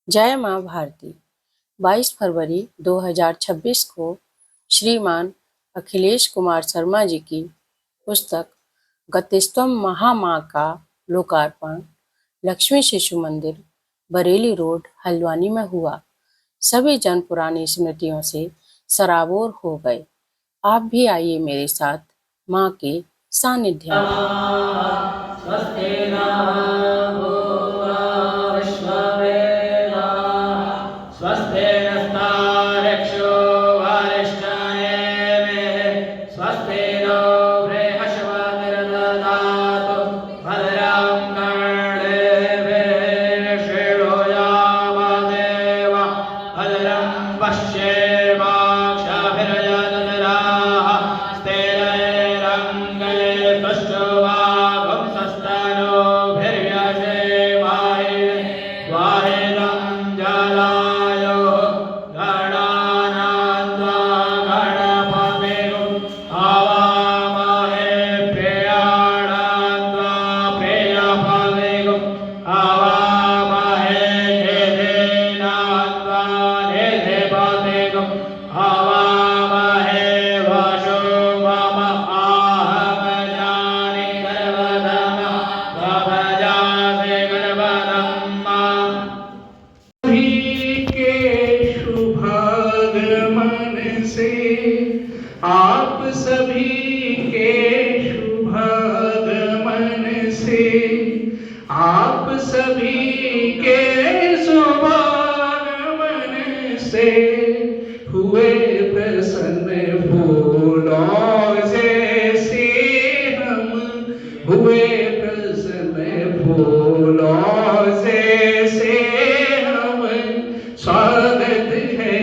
जय माँ भारती। 22 फरवरी 2026 को श्रीमान अखिलेश कुमार शर्मा जी की पुस्तक गतिस्तव महामाँ का लोकार्पण लक्ष्मी शिशु मंदिर, बरेली रोड, हल्द्वानी में हुआ। सभी जन पुरानी स्मृतियों से सराबोर हो गए। आप भी आइए मेरे साथ माँ के सानिध्य आप सभी के शुभागमन से, आप सभी के शुभागमन से हुए प्रसन्न फूलों जैसे हम, हुए प्रसन्न फूलों जैसे हम। स्वागत है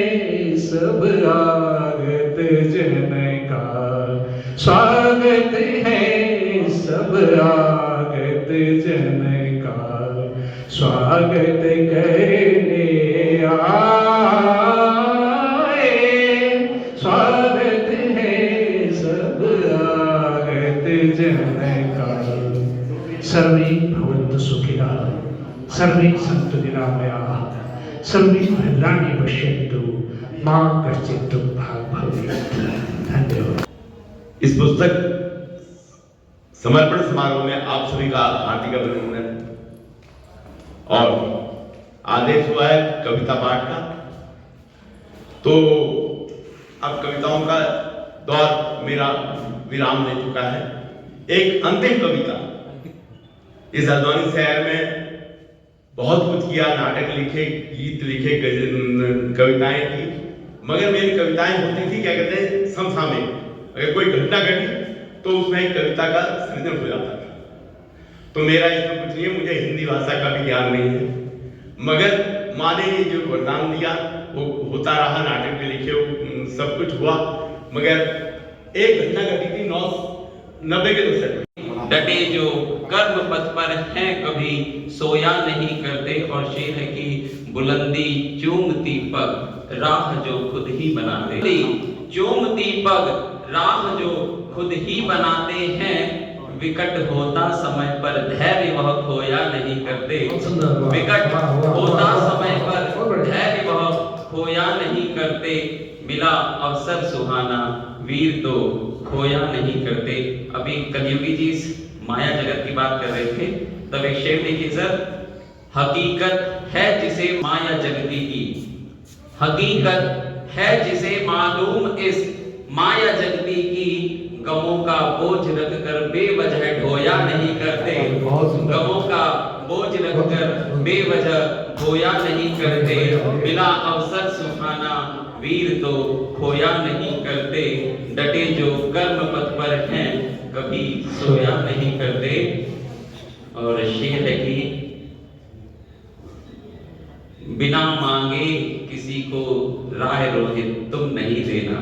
सब आगत जन का, स्वागत है सब आगत जन का, स्वागत करने आए, स्वागत है सब आगत जन का। सर्वे भवन्तु सुखिनः, सर्वे सन्तु निरामयाः, सर्वे भद्राणि पश्यन्तु, मां कश्चित् दुःखभाग् भवेत्। धन्यवाद। इस पुस्तक समर्पण समारोह में आप सभी का हार्दिक अभिनंदन और आदेश हुआ है कविता पाठ का। तो अब कविताओं का दौर मेरा विराम ले चुका है। एक अंतिम कविता, इस हल्द्वानी शहर में बहुत कुछ किया, नाटक लिखे, गीत लिखे, कविताएं की, मगर मेरी कविताएं होती थी क्या कहते हैं समसामयिक। अगर कोई घटना घटी तो उसमें एक कविता का सृजन हो जाता था। तो मेरा इसमें कुछ नहीं है, मुझे हिंदी भाषा का भी ज्ञान नहीं है, मगर माँ ने ये जो वरदान दिया वो होता रहा, नाटक में लिखे, सब कुछ हुआ। मगर एक घटना घटी थी 90 के दशक में। डटे जो कर्म पथ पर हैं कभी सोया नहीं करते, और शेर है कि बुलंदी चूमती पग राह जो खुद ही बनाते, चूमती पग राह जो खुद ही बनाते हैं। विकट होता समय पर धैर्य वह खोया नहीं करते, विकट होता समय पर धैर्य वह खोया नहीं करते। मिला अवसर सुहाना वीर तो खोया नहीं करते। अभी कलयुगी जी माया जगत की बात कर रहे थे, तब एक शेर देखिए सर, हकीकत है जिसे माया जगती की, हकीकत है जिसे मालूम इस माया जगती की। गमों का बोझ रख कर बेवजह ढोया नहीं करते, गमों का बोझ रख कर बेवजह ढोया नहीं करते। मिला अवसर सुहाना वीर तो खोया नहीं करते। डटे जो कर्म पथ पर हैं कभी सोया नहीं करते। और शेर है कि बिना मांगे किसी को राय रोहित तुम नहीं देना,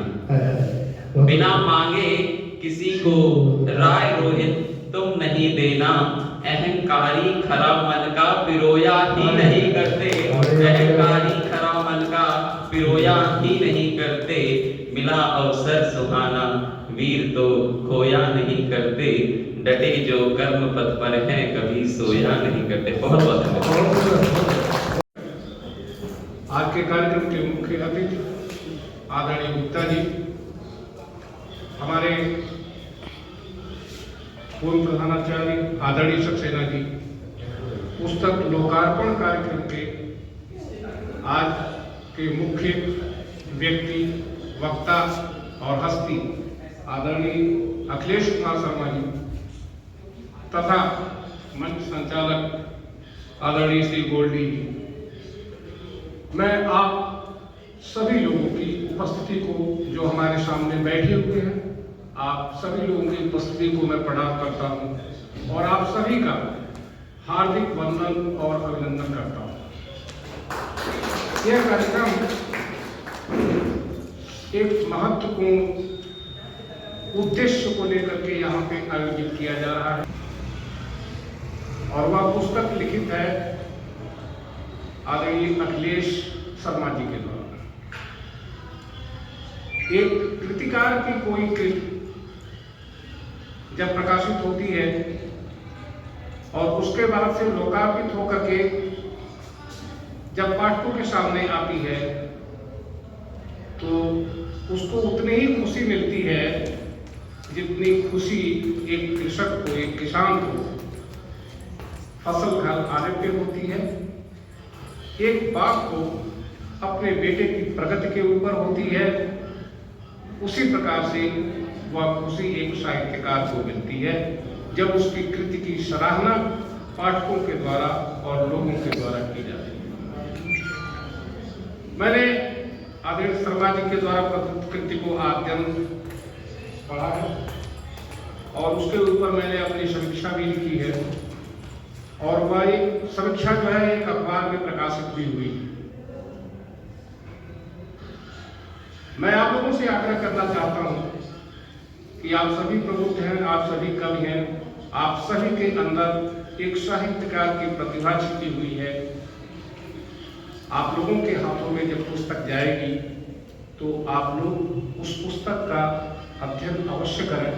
बिना मांगे किसी को राय रोहित तुम नहीं देना। अहंकारी खरा मन का पिरोया ही नहीं करते, अहंकारी खरा मन का पिरोया ही नहीं करते। मिला अवसर सुहाना वीर तो खोया नहीं करते। डटे जो कर्म पथ पर हैं कभी सोया नहीं करते। बहुत बहुत धन्यवाद। आज के कार्यक्रम के मुख्य अतिथि आदरणीय गुप्ता जी, हमारे पूर्व प्रधानाचार्य आदरणीय सक्सेना जी, पुस्तक लोकार्पण कार्यक्रम के आज के मुख्य व्यक्ति, वक्ता और हस्ती आदरणीय अखिलेश कुमार शर्मा जी तथा मंच संचालक आदरणीय श्री गोल्डी जी, मैं आप सभी लोगों की उपस्थिति को, जो हमारे सामने बैठे हुए हैं, आप सभी लोगों की उपस्थिति को मैं प्रणाम करता हूं और आप सभी का हार्दिक वंदन और अभिनंदन करता हूं। यह कार्यक्रम एक महत्वपूर्ण उद्देश्य को लेकर के यहाँ पे आयोजित किया जा रहा है और वह पुस्तक लिखित है आदरणीय अखिलेश शर्मा जी के द्वारा। एक कृतिकार की कोई कृति जब प्रकाशित होती है और उसके बाद से लोकार्पित होकर के जब पाठकों के सामने आती है तो उसको उतनी ही खुशी मिलती है जितनी खुशी एक कृषक को, एक किसान को फसल घर आने पे होती है, एक बाप को अपने बेटे की प्रगति के ऊपर होती है। उसी प्रकार से वह खुशी एक साहित्यकार को मिलती है जब उसकी कृति की सराहना पाठकों के द्वारा और लोगों के द्वारा की जाती है। मैंने आदरणीय शर्मा जी के द्वारा प्रस्तुत कृति को आद्यंत पढ़ा है और उसके ऊपर मैंने अपनी समीक्षा भी लिखी है और वह एक समीक्षा जो है एक अखबार में प्रकाशित भी हुई। मैं आप लोगों से आग्रह करना चाहता हूं कि आप सभी प्रबुद्ध हैं, आप सभी कवि हैं, आप सभी के अंदर एक साहित्यकार की प्रतिभा छिपी हुई है। आप लोगों के हाथों में जब पुस्तक जाएगी तो आप लोग उस पुस्तक का अध्ययन अवश्य करें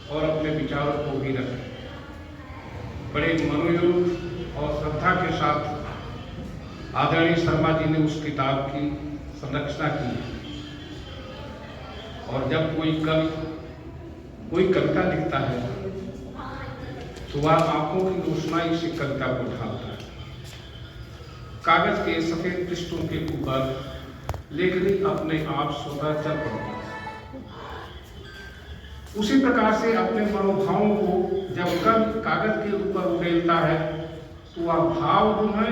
और अपने विचारों को भी रखें। बड़े मनोयोग और श्रद्धा के साथ आदरणीय शर्मा जी ने उस किताब की संरचना की और जब कोई कवि कोई कविता लिखता है तो वह आंखों की रोशनाई से कविता को ढालता है। कागज के सफेद पृष्ठों के ऊपर लेखनी अपने आप स्वतः चल पड़ती है। उसी प्रकार से अपने मनोभावों को जब कवि कागज के ऊपर उड़ेलता है तो वह भाव जो है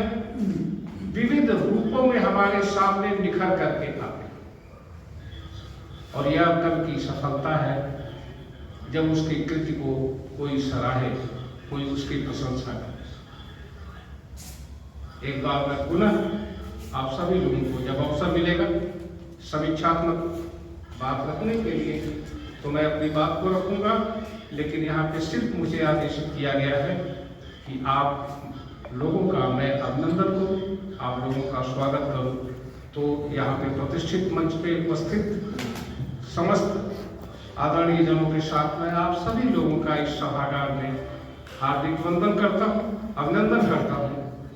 विविध रूपों में हमारे सामने निखर करके आते हैं और यह कवि की सफलता है जब उसकी कृति को कोई सराहे, कोई उसकी प्रशंसा करे। एक बार मैं पुनः आप सभी लोगों को जब अवसर मिलेगा समीक्षात्मक बात रखने के लिए तो मैं अपनी बात को रखूंगा, लेकिन यहाँ पे सिर्फ मुझे आदेशित किया गया है कि आप लोगों का मैं अभिनंदन करूं, आप लोगों का स्वागत करूं। तो यहाँ पे प्रतिष्ठित मंच पे उपस्थित समस्त आदरणीय जनों के साथ मैं आप सभी लोगों का इस सभागार में हार्दिक वंदन करता हूँ, अभिनंदन करता हूँ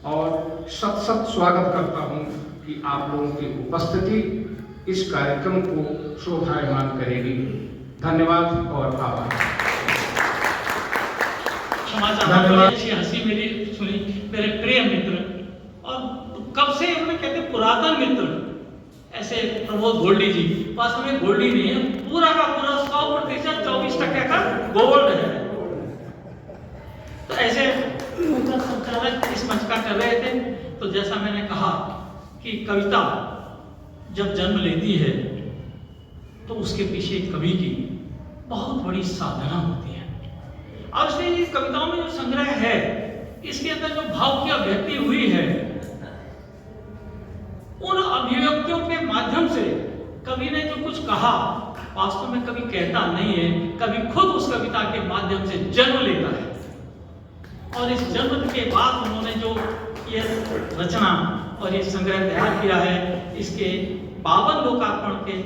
और सत सत स्वागत करता हूँ कि आप लोगों की उपस्थिति इस कार्यक्रम को शोभायमान करेगी। धन्यवाद और आभार। अच्छी हंसी मेरी सुनी मेरे प्रिय मित्र और कब से हमें कहते पुरातन मित्र ऐसे प्रमोद गोल्डी जी, वास्तव में गोल्डी नहीं है, पूरा का पूरा 100% 24% का गोल्ड है। तो ऐसे संचालक इस मंच का कर रहे थे। तो जैसा मैंने कहा कि कविता जब जन्म लेती है तो उसके पीछे कवि की बहुत बड़ी साधना होती है। और इसलिए इस कविताओं में जो संग्रह है इसके अंदर जो भाव की अभिव्यक्ति हुई है उन अभिव्यक्तियों के माध्यम से कवि ने जो कुछ कहा वास्तव में कवि कहता नहीं है, कवि खुद उस कविता के माध्यम से जन्म लेता है और इस जन्म के बाद उन्होंने जो ये रचना और ये संग्रह तैयार किया है, इसके 52 लोकार्पण के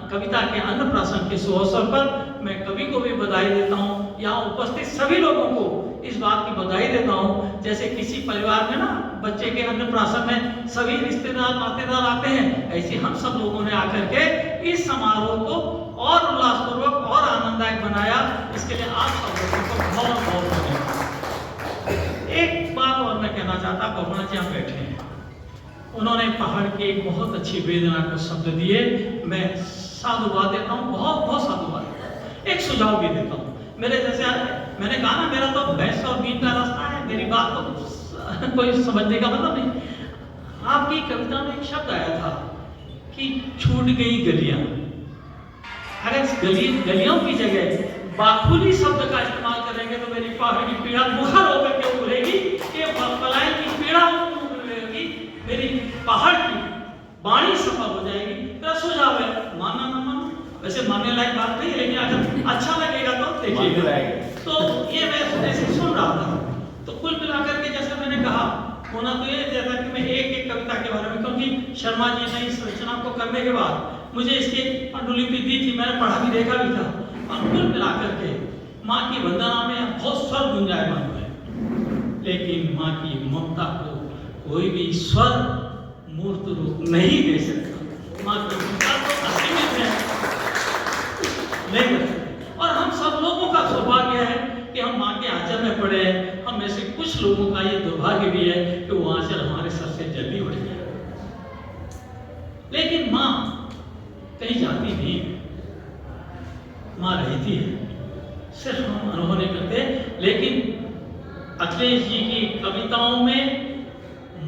कविता के अन्नप्राशन के शुभ अवसर पर मैं कवि को भी बधाई देता हूँ। यहाँ उपस्थित सभी लोगों को इस बात की बधाई देता हूँ। जैसे किसी परिवार में ना बच्चे के अन्नप्राशन में सभी रिश्तेदार नातेदार आते हैं, ऐसे हम सब लोगों ने आकर के इस समारोह को और उल्लासपूर्वक और आनंददायक बनाया। इसके लिए आप सब लोगों को बहुत बहुत धन्यवाद। एक बात और मैं कहना चाहता, पवना जी हम बैठे हैं, उन्होंने पहाड़ की एक बहुत अच्छी वेदना को शब्द दिए। मैं साधुवाद देता हूँ, बहुत बहुत साधुवाद देता हूँ। एक सुझाव भी देता हूँ, मेरे जैसे मैंने कहा ना, मेरा तो भैंस और बीन का रास्ता है, मेरी बात को कोई समझने का मतलब नहीं। आपकी कविता में एक शब्द आया था कि छूट गई गलियां। अगर गलियों की जगह बाखुली शब्द का इस्तेमाल करेंगे तो मेरी पहाड़ की पीड़ा मुखर होकर के उभरेगी, कि पलायन की पीड़ा उभरेगी, मेरी पहाड़ की वाणी सफल हो जाएगी। मेरा सुझाव है, मानना ना मानो, वैसे मानने लायक बात नहीं है, लेकिन अगर अच्छा लगेगा तो देखिएगा। तो ये मैं ऐसे सुन रहा था, तो कुल मिलाकर के जैसे मैंने कहा, होना तो ये जैसा कि मैं एक एक कविता के बारे में, क्योंकि शर्मा जी ने इस रचना को करने के बाद मुझे इसकी अनुलिपि दी थी, मैंने पढ़ा भी देखा भी था, और कुल मिलाकर के माँ की वंदना में बहुत स्वर गुंजायमान है, लेकिन माँ की ममता को कोई भी स्वर मूर्त रूप नहीं दे सकता। माँ की ममता तो असीमित है, नहीं कर सकते। और हम सब लोगों का सौभाग्य है कि हम माँ के आंचल में पड़े हैं। हम में से कुछ लोगों का ये दुर्भाग्य भी है कि वो आंचल हमारे सर से जल्दी उठ जाए, लेकिन माँ कहीं जाती नहीं, माँ रहती है, सिर्फ हम अनुभव नहीं करते। लेकिन अखिलेश जी की कविताओं में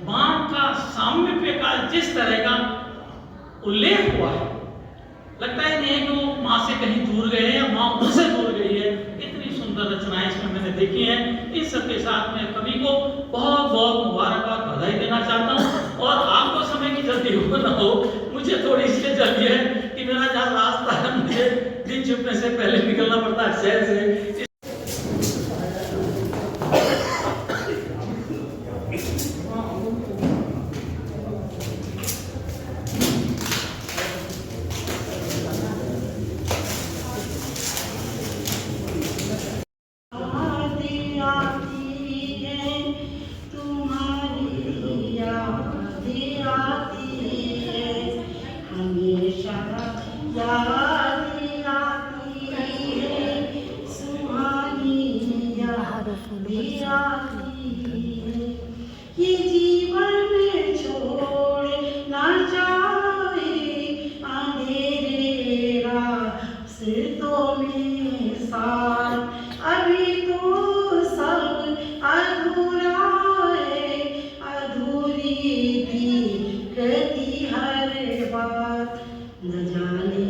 माँ का सामीप्य का जिस तरह का उल्लेख हुआ है, लगता ही नहीं है कि वो माँ से कहीं दूर गए हैं या माँ उनसे दूर गई है। इतनी सुंदर रचनाएं इसमें मैंने देखी हैं। इस सब के साथ मैं कवि को बहुत बहुत मुबारकबाद, बधाई देना चाहता हूँ। और आपको समय की जल्दी हो ना हो, मुझे थोड़ी इसलिए जल्दी है कि मेरा जहाँ रास्ता है, मुझे दिन छुपने से पहले निकलना पड़ता है शहर से। ये जीवन छोड़ ना जाए अंधेरे रास्तों में साथ, अभी तो सब अधूरा है, अधूरी दिखती हर बात, न जाने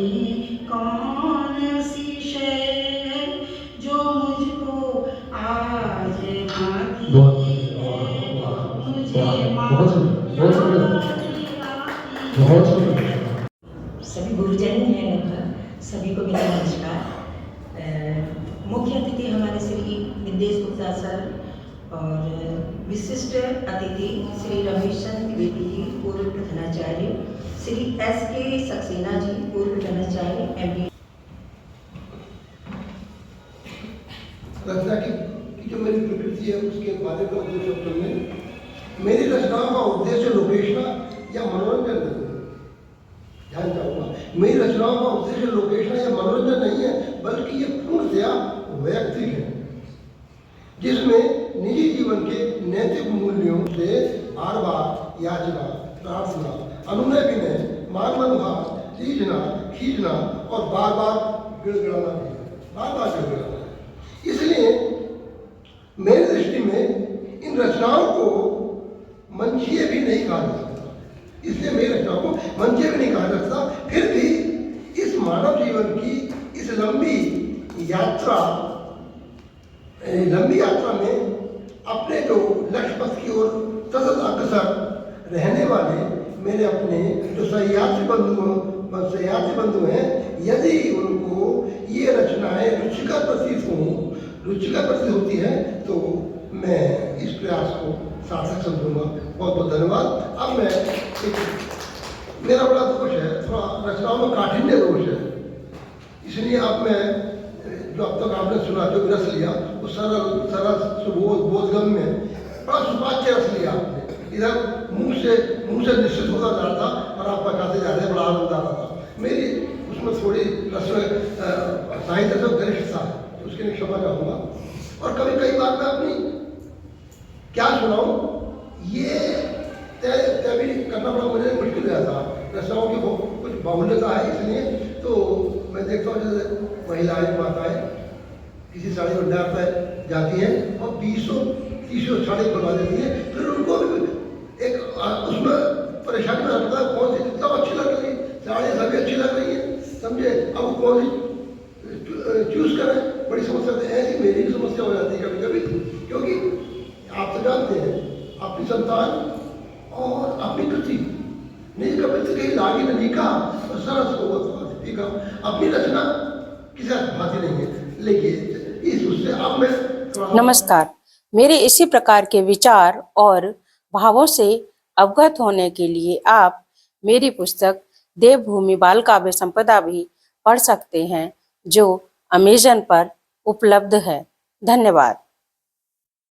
कौन सी शय है जो मुझको आज भाती है, सभी गुरुजन हैं, लगभग सभी को मेरा नमस्कार। मुख्य अतिथि हमारे श्री विदेश गुप्ता सर और विशिष्ट अतिथि श्री रमेश चंद्र द्विवेदी जी, पूर्व प्रधानाचार्य, श्री SK सक्सेना जी, पूर्व प्रधानाचार्य MD। रचना की जो मेरी प्रकृति है उसके बारे में दो शब्दों में, मेरी रचनाओं का उद्देश्य लोकेशना या मनोरंजन नहीं है। ध्यान चाहूँगा, मेरी रचनाओं का उद्देश्य लोकेशना या मनोरंजन नहीं है, बल्कि ये पूर्णतया वैयक्तिक है, जिसमें निजी जीवन के नैतिक मूल्यों से बार बार याचना, प्रार्थना, अनुनय विनय, मानवभाव, रीझना, खींचना और बार बार गिड़गिड़ाना भी है, बार बार गिड़गिड़ाना है। इसलिए मेरी दृष्टि में इन रचनाओं को मंचीय भी नहीं कहा जा सकता, इसलिए मेरी रचनाओं को मंचीय भी नहीं कहा जा सकता। फिर भी इस मानव जीवन की इस लंबी यात्रा में अपने जो लक्ष्य पथ की ओर सतत अग्रसर रहने वाले मेरे अपने जो सहयात्री बंधु हैं, यदि उनको ये रचनाएं रुचिकर प्रतीत होती है तो मैं इस प्रयास को सार्थक समझूंगा। बहुत बहुत धन्यवाद। अब मैं मेरा बड़ा दोष है, थोड़ा रचनाओं में काठिन्य दोष है, इसलिए अब मैं जो अब तक आपने सुना, जो रस लिया वो सरल सुबोध बोधगम्य, बड़ा सुपाच्य रस लिया आपने। इधर मुंह से निश्चित होता जा रहा था और आप पकाते जा रहे, बड़ा आनंद आ रहा था। मेरी उसमें थोड़ी साहित्य से गरिष्ठता है, उसके लिए क्षमा चाहूँगा। और कई बार मैं अपनी क्या सुनाऊँ, ये तय भी करना पड़ा, मुझे मुश्किल हो जाता। रचनाओं की कुछ बाहुल्यता है, इसलिए तो मैं देखता हूँ जैसे महिलाएं माताएं किसी साड़ी भंडार पर जाती हैं और 20-30 साड़ी खुलवा देती हैं, फिर उनको एक उसमें परेशानी में आता है कौन सी सब अच्छी लग रही साड़ी, सभी अच्छी लग रही है, समझे, अब कौन सी चूज करें, बड़ी समस्या है। ऐसी मेरी भी समस्या हो जाती है कभी कभी, क्योंकि आप तो जानते हैं अपनी संतान और अपनी कृति नहीं कभी तो कहीं लागी नहीं का और सरस को अपनी रचना किसी भाती नहीं है। लेकिन इस उससे अब मैं नमस्कार। मेरे इसी प्रकार के विचार और भावों से अवगत होने के लिए आप मेरी पुस्तक देवभूमि बाल काव्य संपदा भी पढ़ सकते हैं, जो अमेज़न पर उपलब्ध है। धन्यवाद।